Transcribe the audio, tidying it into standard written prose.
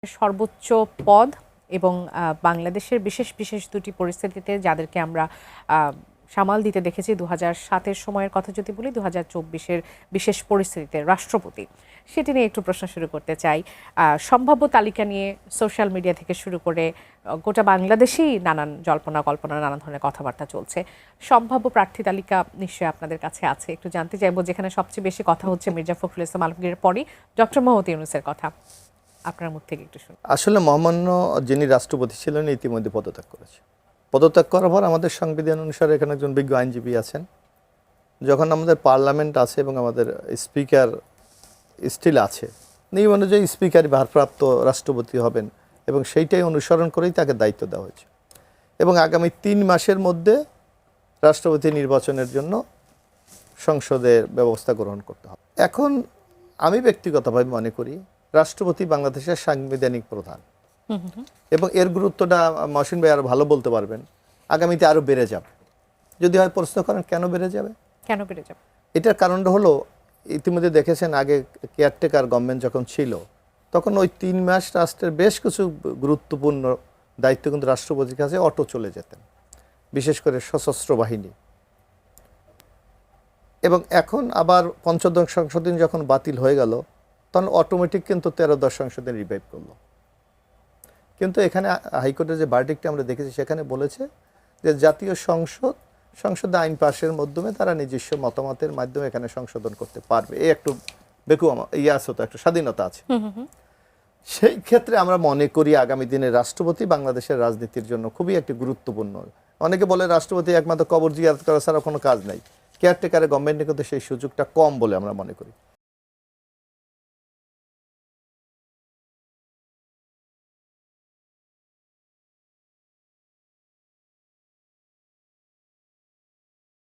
সর্বোচ্চ পদ এবং বাংলাদেশের বিশেষ বিশেষ দুটি পরিস্থিতিতে যাদেরকে আমরা সামাল দিতে দেখেছি 2007-এর সময়ের কথা যদি বলি 2024-এর বিশেষ পরিস্থিতিতে রাষ্ট্রপতি সেটি নিয়ে একটু প্রশ্ন শুরু করতে চাই। সম্ভাব্য তালিকা নিয়ে সোশ্যাল মিডিয়া থেকে শুরু করে গোটা বাংলাদেশেই নানান জল্পনা কল্পনা নানা ধরনের কথাবার্তা চলছে। সম্ভাব্য প্রার্থী তালিকা নিশ্চয়ই আপনাদের কাছে আছে, একটু জানতে চাইবো। যেখানে সবচেয়ে বেশি কথা হচ্ছে মির্জা ফখরুল ইসলাম আলমগীরের পরই ডক্টর মোহাম্মদ ইউনূসের কথা, আপনার মুখ থেকে একটু শুনুন। আসলে মহামান্য যিনি রাষ্ট্রপতি ছিলেন ইতিমধ্যে পদত্যাগ করেছে। পদত্যাগ করার পর আমাদের সংবিধান অনুসারে এখানে একজন বিজ্ঞ আইনজীবী আছেন। যখন আমাদের পার্লামেন্ট আছে এবং আমাদের স্পিকার স্টিল আছে, নিয়ম অনুযায়ী স্পিকার ভারপ্রাপ্ত রাষ্ট্রপতি হবেন এবং সেইটাই অনুসরণ করেই তাকে দায়িত্ব দেওয়া হয়েছে এবং আগামী 3 মাসের মধ্যে রাষ্ট্রপতি নির্বাচনের জন্য সংসদের ব্যবস্থা গ্রহণ করতে হবে। এখন আমি ব্যক্তিগতভাবে মনে করি রাষ্ট্রপতি বাংলাদেশের সাংবিধানিক প্রধান এবং এর গুরুত্বটা মহসিন ভাই আরো ভালো বলতে পারবেন। আগামীতে আরো বেড়ে যাবে। যদি হয় প্রশ্ন করেন কেন বেড়ে যাবে, এটার কারণটা হলো ইতিমধ্যে দেখেছেন আগে কেয়ারটেকার গভর্নমেন্ট যখন ছিল তখন ওই 3 মাস রাষ্ট্রের বেশ কিছু গুরুত্বপূর্ণ দায়িত্ব কিন্তু রাষ্ট্রপতির কাছে অটো চলে যেতেন, বিশেষ করে সশস্ত্র বাহিনী। এবং এখন আবার পঞ্চদশ সংশোধনী যখন বাতিল হয়ে গেল তখন অটোমেটিক কিন্তু 13দশ সংশোধনী রিভাইভ করলো। কিন্তু এখানে হাইকোর্টের যে ভার্ডিক্টটা আমরা দেখেছি সেখানে বলেছে যে জাতীয় সংসদে আইন পাশের মাধ্যমে তারা নিজস্ব মতামতের মাধ্যমে এখানে সংশোধন করতে পারবে। এই একটু আছে, তো একটা স্বাধীনতা আছে। সেই ক্ষেত্রে আমরা মনে করি আগামী দিনে রাষ্ট্রপতি বাংলাদেশের রাজনীতির জন্য খুবই একটি গুরুত্বপূর্ণ। অনেকে বলে রাষ্ট্রপতি একমাত্র কবর জিয়ারত করা ছাড়া কোনো কাজ নাই। কেয়ারটেকারের গভর্নমেন্টে কিন্তু সেই সুযোগটা কম বলে আমরা মনে করি।